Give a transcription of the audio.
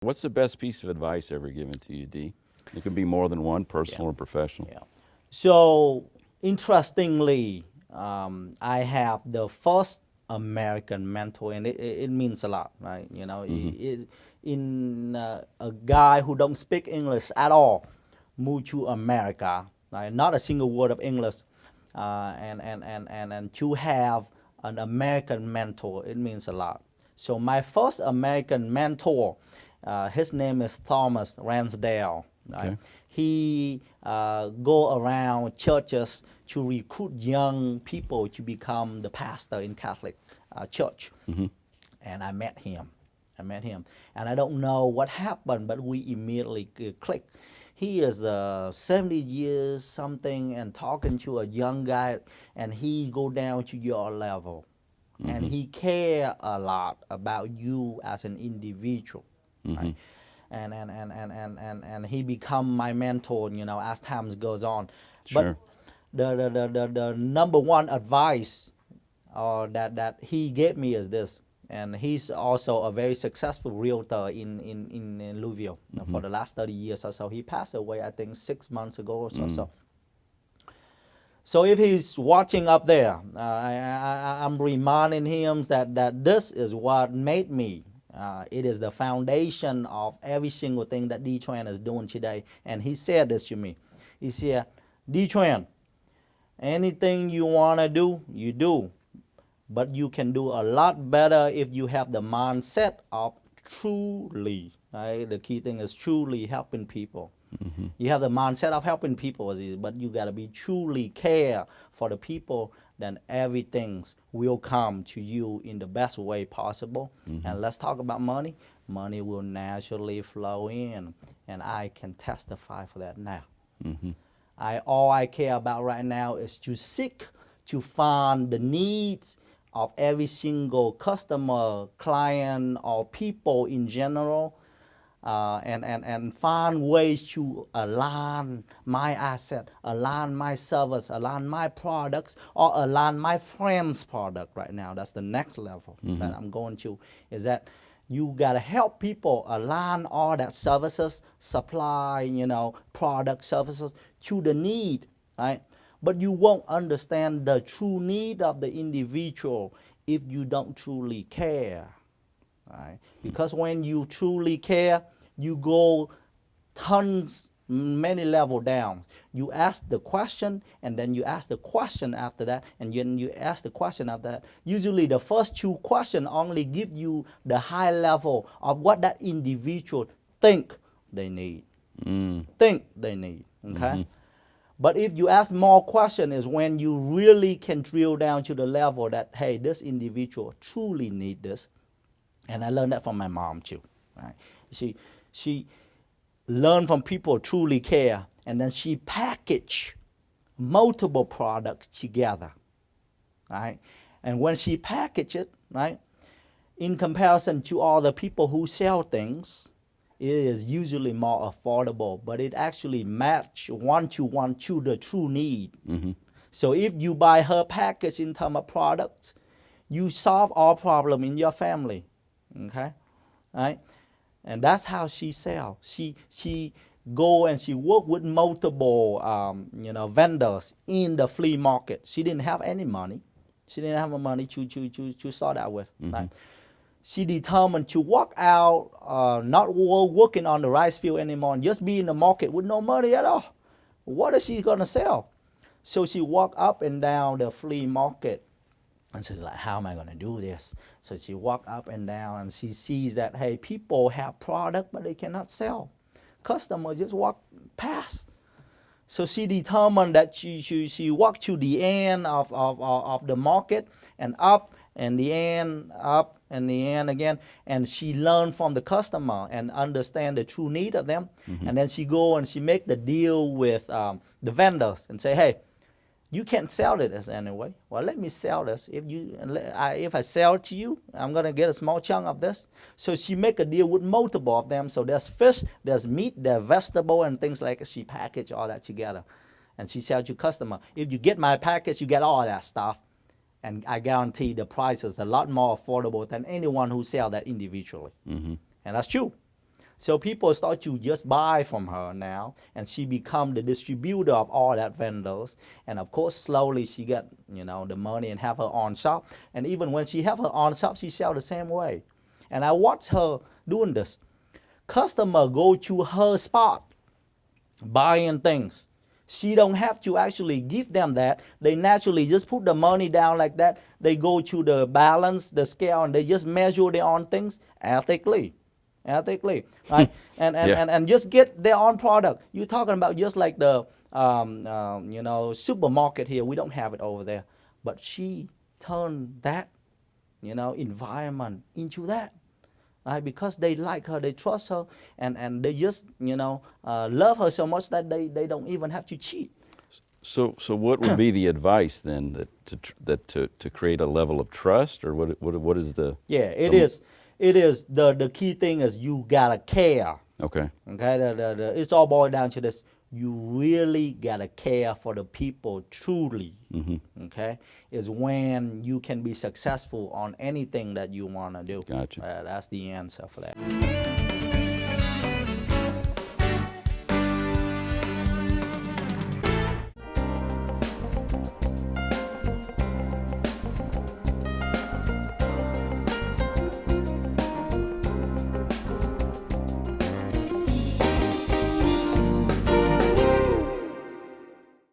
What's the best piece of advice ever given to you, D? It could be more than one, personal or professional. Yeah. So interestingly, I have the first American mentor, and it means a lot, right? You know, in a guy who don't speak English at all, moved to America, right? Not a single word of English, and to have an American mentor, it means a lot. So my first American mentor, his name is Thomas Ransdale. Right? Okay. He go around churches to recruit young people to become the pastor in Catholic church. And I met him. And I don't know what happened, but we immediately clicked. He is 70 years something and talking to a young guy, and he go down to your level. And he care a lot about you as an individual. Right? And he become my mentor, you know, as time goes on. Sure. But the number one advice that he gave me is this, and he's also a very successful realtor in Louisville for the last 30 years or so. He passed away, I think, 6 months ago or so. So if he's watching up there, I'm reminding him that this is what made me. It is the foundation of every single thing that D-Tran is doing today. And he said this to me. He said, D-Tran, anything you want to do, you do. But you can do a lot better if you have the mindset of truly, right? The key thing is truly helping people. You have the mindset of helping people, but you got to be truly care for the people, then everything will come to you in the best way possible. And let's talk about money. Money will naturally flow in, and I can testify for that now. All I care about right now is to seek to find the needs of every single customer, client, or people in general, and find ways to align my asset, align my service, align my products, or align my friend's product right now. That's the next level that I'm going to, is that you got to help people align all that services, supply, you know, product services to the need, right? But you won't understand the true need of the individual if you don't truly care. Right? Because when you truly care, you go tons, many level down. You ask the question, and then you ask the question after that, and then you ask the question after that. Usually the first two questions only give you the high level of what that individual think they need. Think they need, okay? But if you ask more questions is when you really can drill down to the level that, hey, this individual truly need this. And I learned that from my mom too. Right? She learned from people truly care, and then she packaged multiple products together. Right? And when she packaged it, right, in comparison to all the people who sell things, it is usually more affordable, but it actually match one to the true need. So if you buy her package in terms of products, you solve all problem in your family. Okay, right? And that's how she sell. She go and she work with multiple vendors in the flea market. She didn't have any money. She didn't have money to start out with. Right? She determined to walk out, not working on the rice field anymore, and just be in the market with no money at all. What is she gonna sell? So she walked up and down the flea market. And she's like, how am I going to do this? So she walked up and down, and she sees that, hey, people have product, but they cannot sell. Customers just walk past. So she determined that she walked to the end of the market and up and the end, up and the end again. And she learned from the customer and understand the true need of them. And then she go and she make the deal with the vendors and say, hey, you can't sell this anyway. Well, let me sell this. If I sell it to you, I'm gonna get a small chunk of this. So she make a deal with multiple of them. So there's fish, there's meat, there's vegetable, and things like that. She package all that together, and she sell to customer. If you get my package, you get all that stuff, and I guarantee the price is a lot more affordable than anyone who sell that individually. And that's true. So people start to just buy from her now, and she become the distributor of all that vendors. And of course, slowly she get the money and have her own shop. And even when she have her own shop, she sell the same way. And I watch her doing this. Customer go to her spot, buying things. She don't have to actually give them that. They naturally just put the money down like that. They go to the balance, the scale, and they just measure their own things ethically, right? And just get their own product. You're talking about just like the supermarket here. We don't have it over there, but she turned that environment into that. Right? Because they like her, they trust her, and they just love her so much that they don't even have to cheat. So what would be the advice then to create a level of trust, or what is the? Yeah, it is the key thing is you gotta care. Okay. Okay, it's all boiled down to this. You really gotta care for the people truly. Okay, is when you can be successful on anything that you wanna do. Gotcha. That's the answer for that.